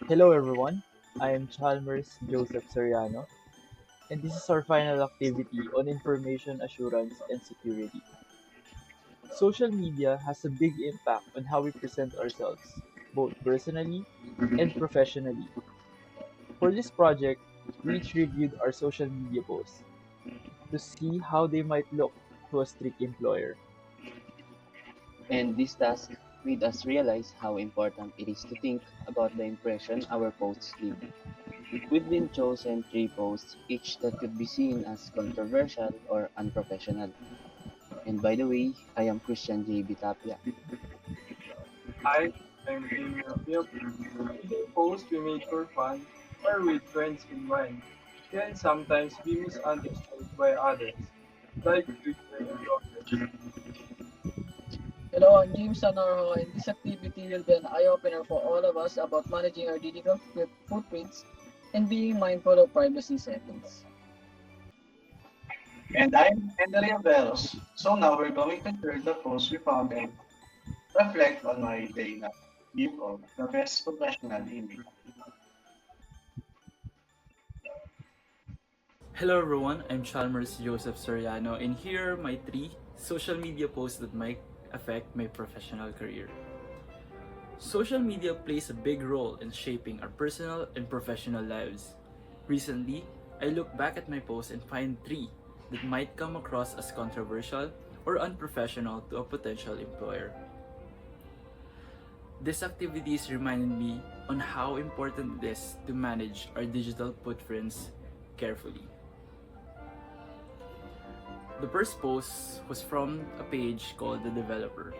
Hello everyone, I am Chalmers Joseph Soriano, and this is our final activity on information assurance and security. Social media has a big impact on how we present ourselves, both personally and professionally. For this project, we each reviewed our social media posts to see how they might look to a strict employer. And this task made us realize how important it is to think about the impression our posts leave. We've been chosen three posts, each that could be seen as controversial or unprofessional. And by the way, I am Christian Jay Tapia. Hi, I'm Henlie Rioveros. Either post we made for fun or with friends in mind can sometimes be misunderstood by others, like Twitter and bloggers. Hello, I'm James Sanorjo, and this activity will be an eye-opener for all of us about managing our digital footprints and being mindful of privacy settings. And I'm Henlie Rioveros. So now we're going to share the posts we found and reflect on my day na view of the best professional image. Hello everyone, I'm Chalmers Josef Soriano, and here are my three social media posts that might affect my professional career. Social media plays a big role in shaping our personal and professional lives. Recently, I look back at my posts and find three that might come across as controversial or unprofessional to a potential employer. These activities reminded me on how important it is to manage our digital footprints carefully. The first post was from a page called The Developer,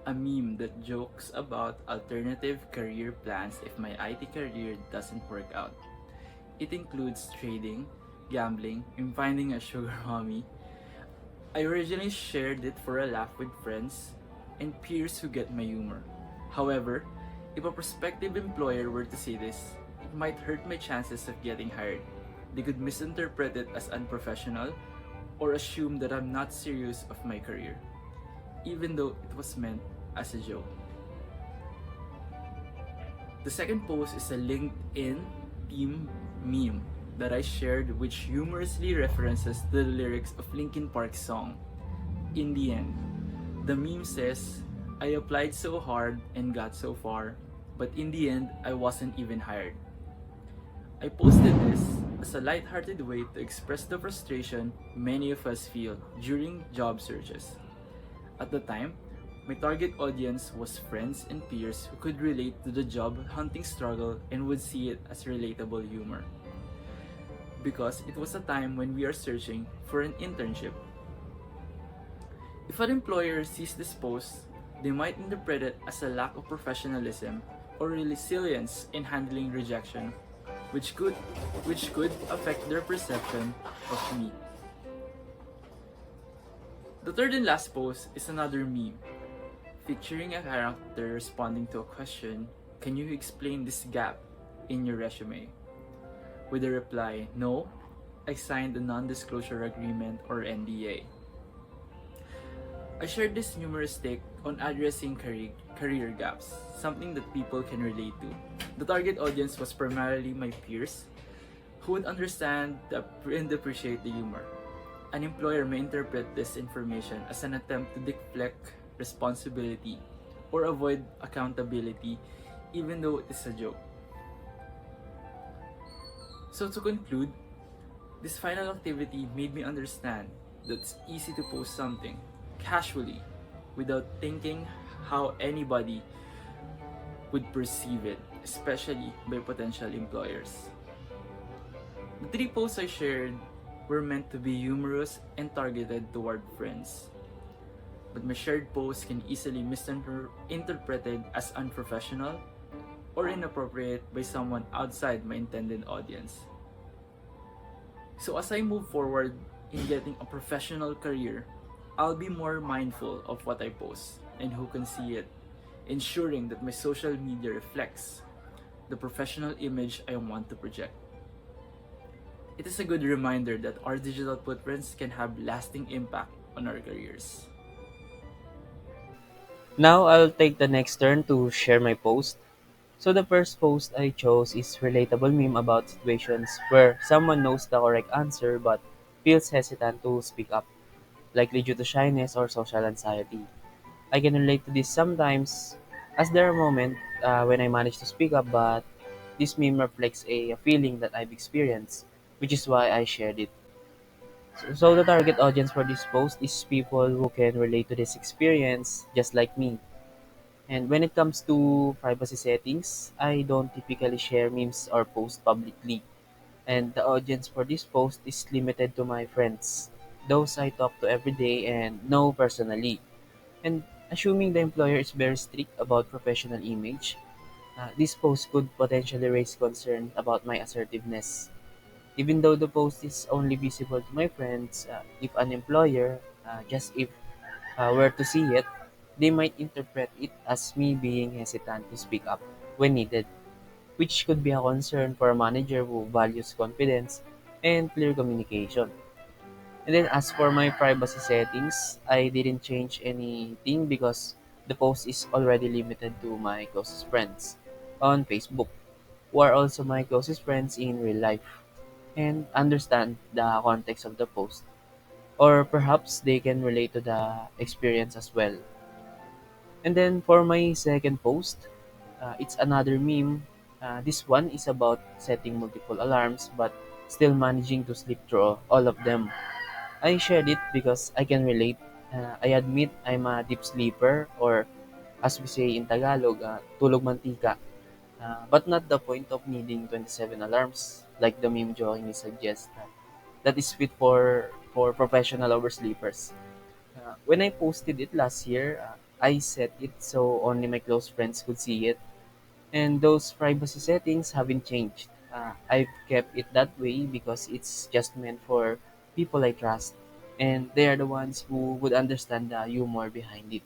a meme that jokes about alternative career plans if my IT career doesn't work out. It includes trading, gambling, and finding a sugar mommy. I originally shared it for a laugh with friends and peers who get my humor. However, if a prospective employer were to see this, it might hurt my chances of getting hired. They could misinterpret it as unprofessional or assume that I'm not serious of my career, even though it was meant as a joke. The second post is a LinkedIn team meme that I shared, which humorously references the lyrics of Linkin Park's song, In the End. The meme says, I applied so hard and got so far, but in the end, I wasn't even hired. I posted this as a lighthearted way to express the frustration many of us feel during job searches. At the time, my target audience was friends and peers who could relate to the job hunting struggle and would see it as relatable humor. Because it was a time when we are searching for an internship. If an employer sees this post, they might interpret it as a lack of professionalism or resilience in handling rejection, which could affect their perception of me. The third and last post is another meme, featuring a character responding to a question, can you explain this gap in your resume? With a reply, no, I signed a non-disclosure agreement or NDA. I shared this humorous take on addressing career gaps, something that people can relate to. The target audience was primarily my peers, who would understand and appreciate the humor. An employer may interpret this information as an attempt to deflect responsibility or avoid accountability, even though it is a joke. So to conclude, this final activity made me understand that it's easy to post something casually without thinking how anybody would perceive it, especially by potential employers. The three posts I shared were meant to be humorous and targeted toward friends. But my shared posts can easily misinterpreted as unprofessional or inappropriate by someone outside my intended audience. So as I move forward in getting a professional career, I'll be more mindful of what I post and who can see it, ensuring that my social media reflects the professional image I want to project. It is a good reminder that our digital footprints can have lasting impact on our careers. Now I'll take the next turn to share my post. So the first post I chose is relatable meme about situations where someone knows the correct answer but feels hesitant to speak up, likely due to shyness or social anxiety. I can relate to this sometimes, as there are moments when I manage to speak up, but this meme reflects a feeling that I've experienced, which is why I shared it. So the target audience for this post is people who can relate to this experience, just like me. And when it comes to privacy settings, I don't typically share memes or posts publicly. And the audience for this post is limited to my friends, those I talk to every day and know personally. And assuming the employer is very strict about professional image, this post could potentially raise concern about my assertiveness. Even though the post is only visible to my friends, if an employer, just if were to see it, they might interpret it as me being hesitant to speak up when needed, which could be a concern for a manager who values confidence and clear communication. And then as for my privacy settings, I didn't change anything because the post is already limited to my closest friends on Facebook, who are also my closest friends in real life and understand the context of the post. Or perhaps they can relate to the experience as well. And then for my second post, it's another meme. This one is about setting multiple alarms but still managing to sleep through all of them. I shared it because I can relate. I admit I'm a deep sleeper, or as we say in Tagalog, tulog mantika. But not the point of needing 27 alarms, like the meme jokingly suggests. That is fit for professional oversleepers. When I posted it last year, I set it so only my close friends could see it, and those privacy settings haven't changed. I've kept it that way because it's just meant for people I trust, and they are the ones who would understand the humor behind it.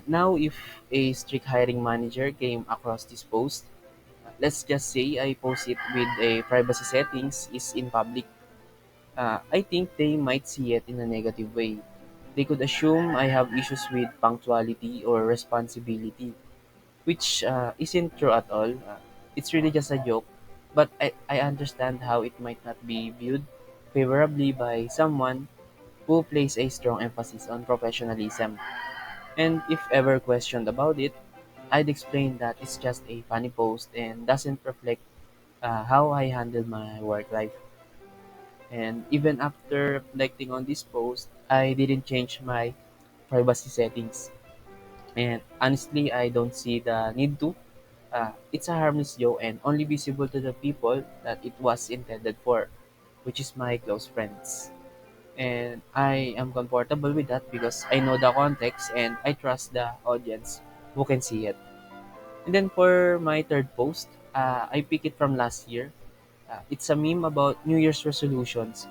Now, if a strict hiring manager came across this post, let's just say I post it with a privacy settings is in public. I think they might see it in a negative way. They could assume I have issues with punctuality or responsibility, which isn't true at all. It's really just a joke, but I understand how it might not be viewed favorably by someone who places a strong emphasis on professionalism. And if ever questioned about it, I'd explain that it's just a funny post and doesn't reflect how I handle my work life. And even after reflecting on this post, I didn't change my privacy settings. And honestly, I don't see the need to. It's a harmless joke and only visible to the people that it was intended for, which is my close friends. And I am comfortable with that because I know the context and I trust the audience who can see it. And then for my third post, I pick it from last year. It's a meme about New Year's resolutions.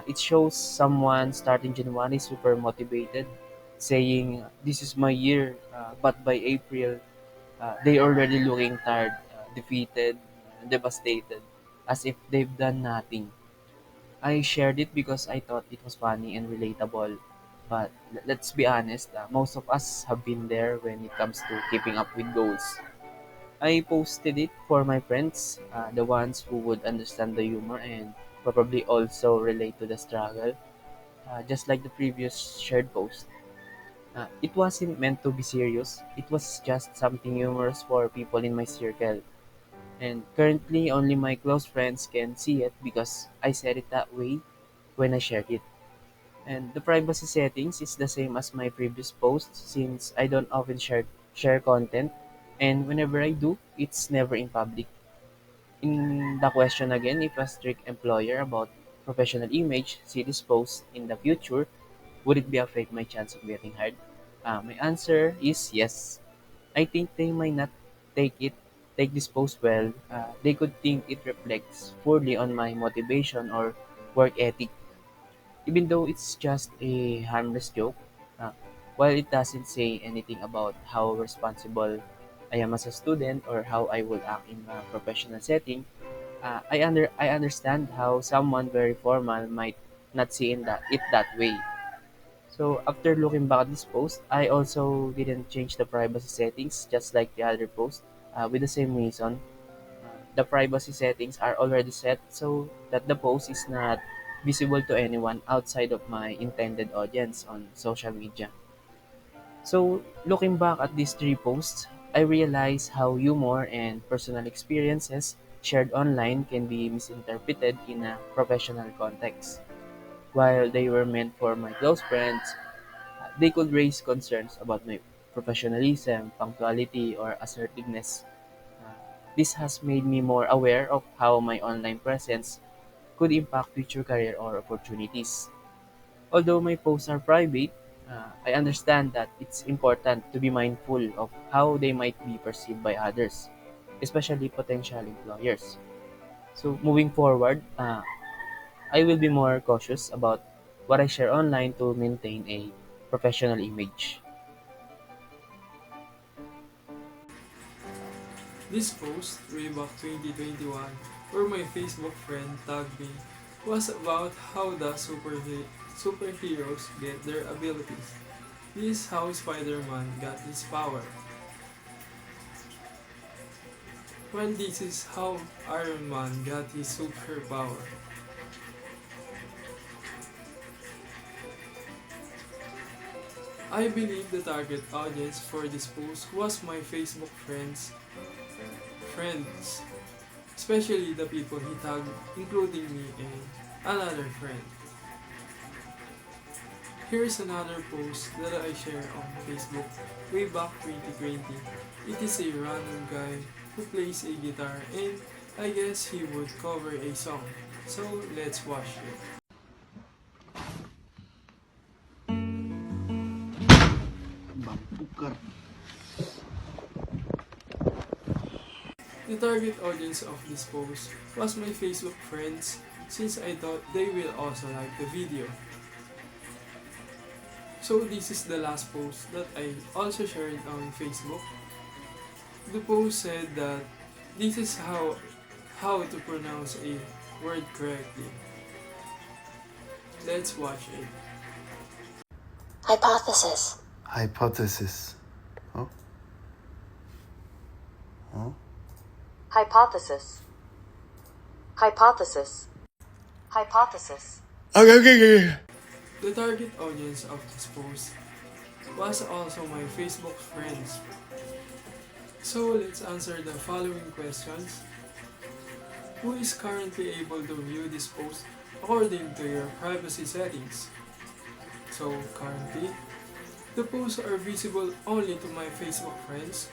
It shows someone starting January super motivated, saying, "This is my year," but by April, they already looking tired, defeated, devastated, as if they've done nothing. I shared it because I thought it was funny and relatable. But let's be honest, most of us have been there when it comes to keeping up with goals. I posted it for my friends, the ones who would understand the humor and probably also relate to the struggle, just like the previous shared post. It wasn't meant to be serious, it was just something humorous for people in my circle. And currently, only my close friends can see it because I said it that way when I shared it. And the privacy settings is the same as my previous post since I don't often share content, and whenever I do, it's never in public. In the question again, if a strict employer about professional image see this post in the future, would it be affect my chance of getting hired? My answer is yes. I think they might not take it take this post well. They could think it reflects poorly on my motivation or work ethic, even though it's just a harmless joke. Uh, while it doesn't say anything about how responsible I am as a student or how I will act in a professional setting, I understand how someone very formal might not see in that way. So after looking back at this post, I also didn't change the privacy settings just like the other post. with the same reason. The privacy settings are already set so that the post is not visible to anyone outside of my intended audience on social media. So, looking back at these three posts, I realize how humor and personal experiences shared online can be misinterpreted in a professional context. While they were meant for my close friends, they could raise concerns about my professionalism, punctuality, or assertiveness. Uh, this has made me more aware of how my online presence could impact future career or opportunities. Although my posts are private, I understand that it's important to be mindful of how they might be perceived by others, especially potential employers. So, moving forward, I will be more cautious about what I share online to maintain a professional image. This post, way back 2021, where my Facebook friend tagged me, was about how the superheroes get their abilities. This is how Spider-Man got his power. Well, this is how Iron Man got his superpower. I believe the target audience for this post was my Facebook friends, especially the people he tagged, including me and another friend. Here's another post that I share on Facebook way back 2020. It is a random guy who plays a guitar and I guess he would cover a song. So let's watch it. The target audience of this post was my Facebook friends since I thought they will also like the video. So this is the last post that I also shared on Facebook. The post said that this is how to pronounce a word correctly. Let's watch it. Hypothesis. Hypothesis. Oh? Oh? Hypothesis. Hypothesis. Hypothesis. Okay. The target audience of this post was also my Facebook friends. So let's answer the following questions. Who is currently able to view this post according to your privacy settings? So currently, the posts are visible only to my Facebook friends.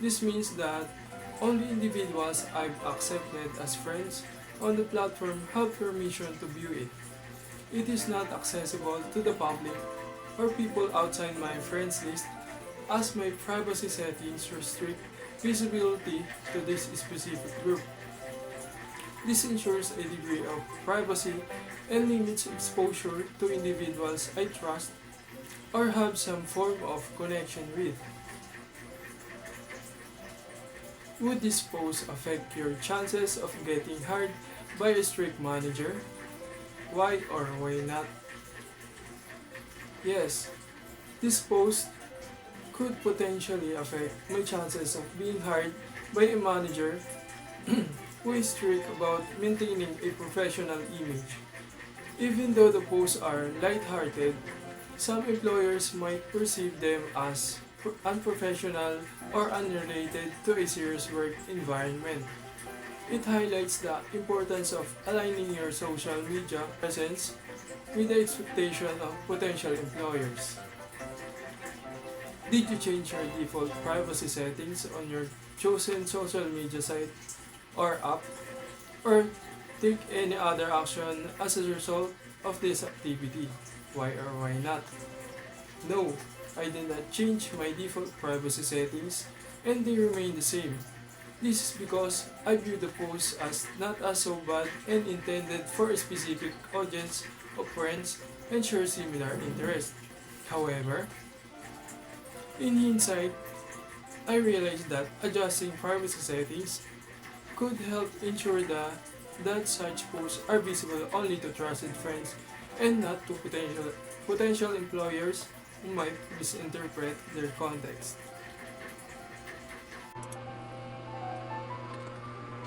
This means that only individuals I've accepted as friends on the platform have permission to view it. It is not accessible to the public or people outside my friends list as my privacy settings restrict visibility to this specific group. This ensures a degree of privacy and limits exposure to individuals I trust or have some form of connection with. Would this post affect your chances of getting hired by a strict manager? Why or why not? Yes, this post could potentially affect my chances of being hired by a manager who is strict about maintaining a professional image. Even though the posts are lighthearted, some employers might perceive them as unprofessional or unrelated to a serious work environment. It highlights the importance of aligning your social media presence with the expectation of potential employers. Did you change your default privacy settings on your chosen social media site or app? Or take any other action as a result of this activity? Why or why not? No, I did not change my default privacy settings and they remain the same. This is because I view the post as not as so bad and intended for a specific audience of friends and share similar interests. However, in hindsight, I realized that adjusting privacy settings could help ensure that such posts are visible only to trusted friends and not to potential employers who might misinterpret their context.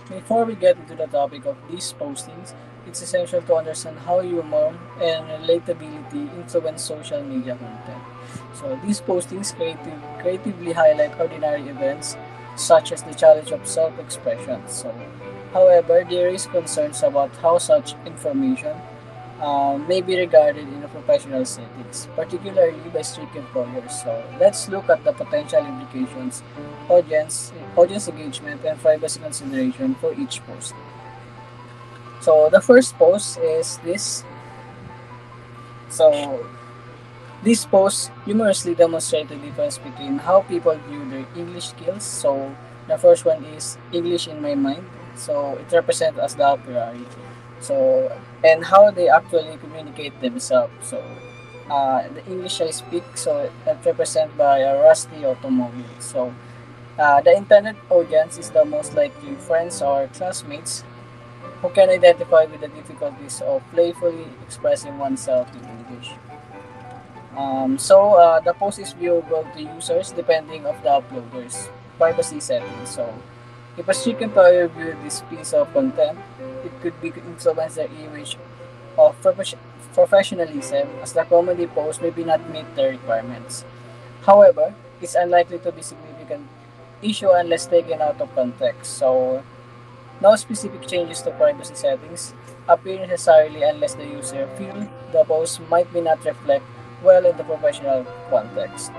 Before we get into the topic of these postings, it's essential to understand how humor and relatability influence social media content. So these postings creatively highlight ordinary events such as the challenge of self-expression. So, however, there is concerns about how such information may be regarded in a professional settings, particularly by strict employers. So let's look at the potential implications, audience engagement, and privacy consideration for each post. So the first post is this. So this post humorously demonstrates the difference between how people view their English skills. So the first one is English in my mind. So it represents as the a priori. So and how they actually communicate themselves. So the English I speak, so that represented by a rusty automobile. So the intended audience is the most likely friends or classmates who can identify with the difficulties of playfully expressing oneself in English. The post is viewable to users depending of the uploader's privacy settings. So if a strict employer viewed this piece of content, it could be influence their image of professionalism as the comedy post maybe not meet the requirements. However, it's unlikely to be significant issue unless taken out of context. So no specific changes to privacy settings appear necessarily unless the user feel the post might be not reflect well in the professional context.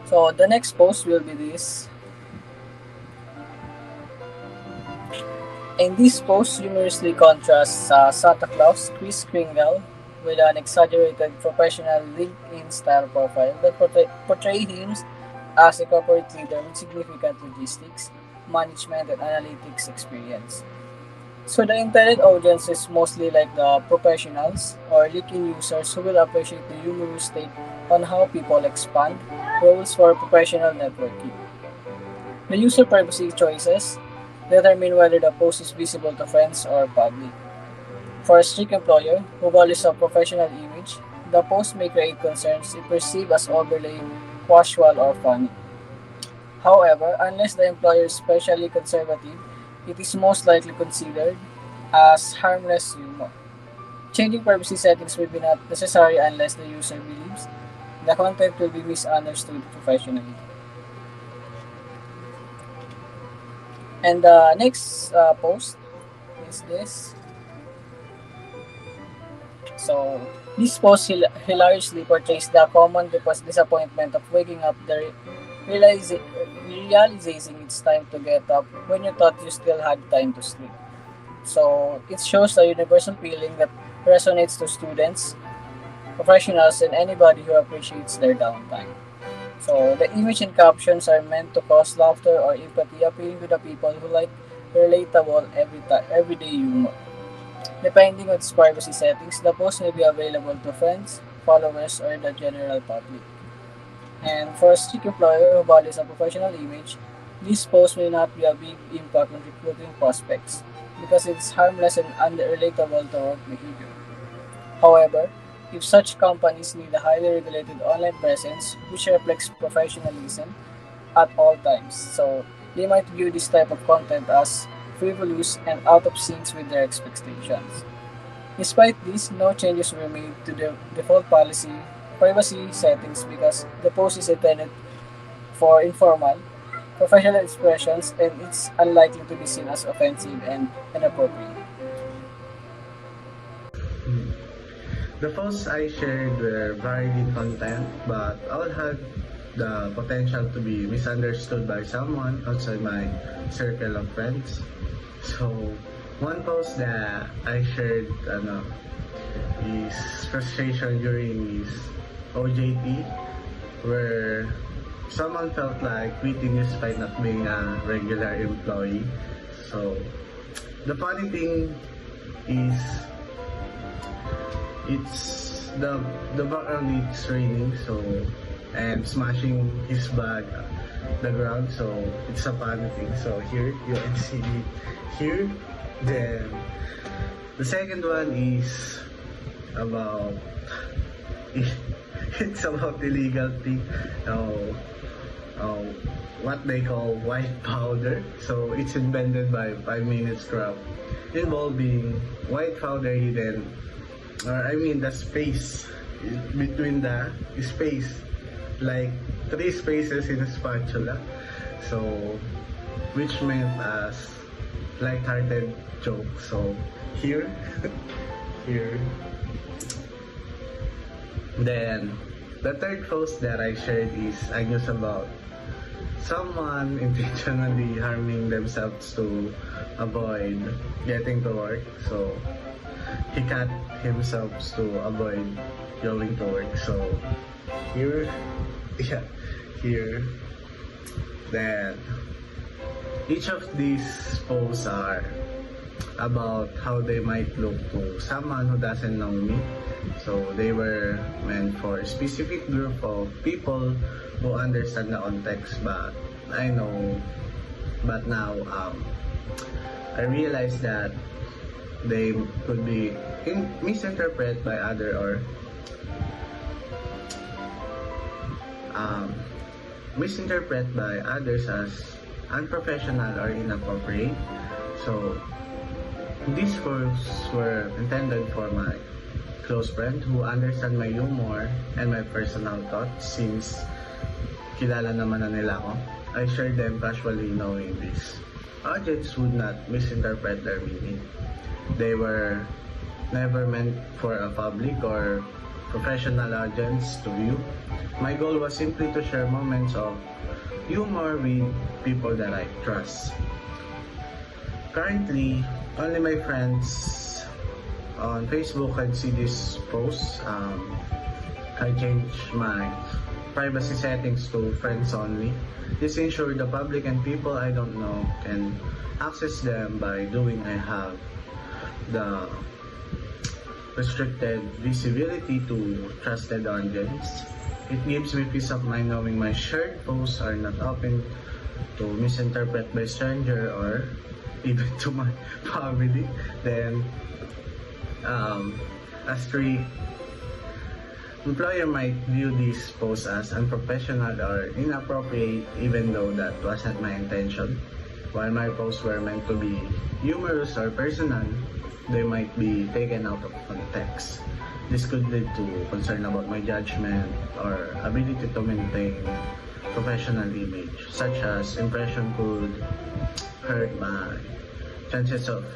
So the next post will be this. And this post humorously contrasts Santa Claus, Chris Kringle, with an exaggerated professional LinkedIn style profile that portray him as a corporate leader with significant logistics, management, and analytics experience. So the intended audience is mostly like the professionals or LinkedIn users who will appreciate the humorous take on how people expand roles for professional networking. The user privacy choices determine whether the post is visible to friends or public. For a strict employer who values a professional image, the post may create concerns if perceived as overly casual or funny. However, unless the employer is especially conservative, it is most likely considered as harmless humor. Changing privacy settings will be not necessary unless the user believes the content will be misunderstood professionally. And the next post is this. So this post hilariously portrays the common disappointment of waking up realizing it's time to get up when you thought you still had time to sleep. So it shows a universal feeling that resonates to students, professionals, and anybody who appreciates their downtime. So the image and captions are meant to cause laughter or empathy, appealing to the people who like relatable everyday humor. Depending on its privacy settings, the post may be available to friends, followers, or the general public. And for a strict employer who values a professional image, this post may not be a big impact on recruiting prospects because it's harmless and unrelatable to work behavior. However, if such companies need a highly regulated online presence which reflects professionalism at all times, so they might view this type of content as frivolous and out of sync with their expectations. Despite this, no changes were made to the default privacy settings because the post is intended for informal, professional expressions and it's unlikely to be seen as offensive and inappropriate. The posts I shared were varied content, but all had the potential to be misunderstood by someone outside my circle of friends. So, one post that I shared is frustration during his OJT, where someone felt like quitting despite not being a regular employee. So, the funny thing is, it's the background is raining, so and smashing his bag the ground, so it's a funny thing. So here you can see it here. Then the second one is about it's about illegal thing. Now uh, what they call white powder. So it's invented by 5 Minutes Craft, involving white powder hidden, or I mean the space between the space, like 3 spaces in a spatula. So which meant as light-hearted joke. So here, here. Then the third post that I shared is a news about someone intentionally harming themselves to avoid getting to work. So he cut himself to avoid going to work. So here, yeah, here. Then each of these posts are about how they might look to someone who doesn't know me. So they were meant for a specific group of people who understand the context, but now I realize that they could be misinterpreted by misinterpreted by others as unprofessional or inappropriate. So these posts were intended for my close friend who understand my humor and my personal thoughts, since kilala naman na nila ako. I shared them casually, knowing this audience would not misinterpret their meaning. They were never meant for a public or professional audience to view. My goal was simply to share moments of humor with people that I trust. Currently, only my friends on Facebook can see this post. I changed my privacy settings to friends only. This ensures the public and people I don't know can access them. By doing, I have the restricted visibility to trusted audience. It gives me peace of mind knowing my shared posts are not open to misinterpret by stranger or even to my family. Then a strict employer might view these posts as unprofessional or inappropriate, even though that wasn't my intention. While my posts were meant to be humorous or personal, they might be taken out of context. This could lead to concern about my judgment or ability to maintain professional image, such as impression could hurt my chances of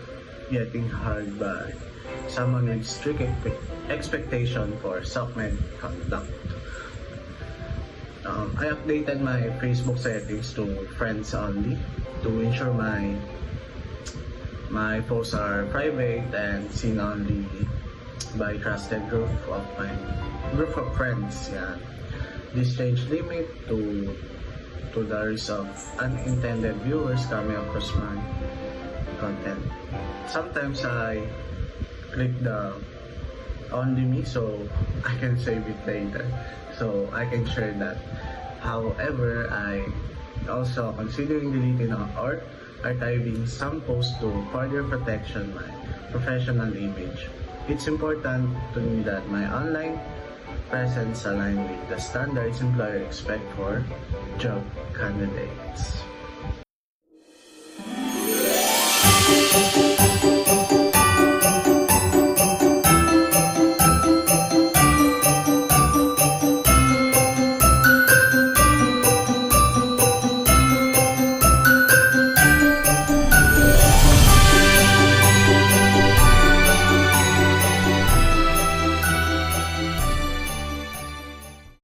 getting hurt by someone with strict expectation for self-made conduct. I updated my Facebook settings to friends only to ensure my posts are private and seen only by trusted group of friends. Yeah. This change limit to the risk of unintended viewers coming across my content. Sometimes I click the only me so I can save it later, so I can share that. However, I also considering deleting or archiving some posts to further protection my professional image. It's important to me that my online presence align with the standards employer expect for job candidates.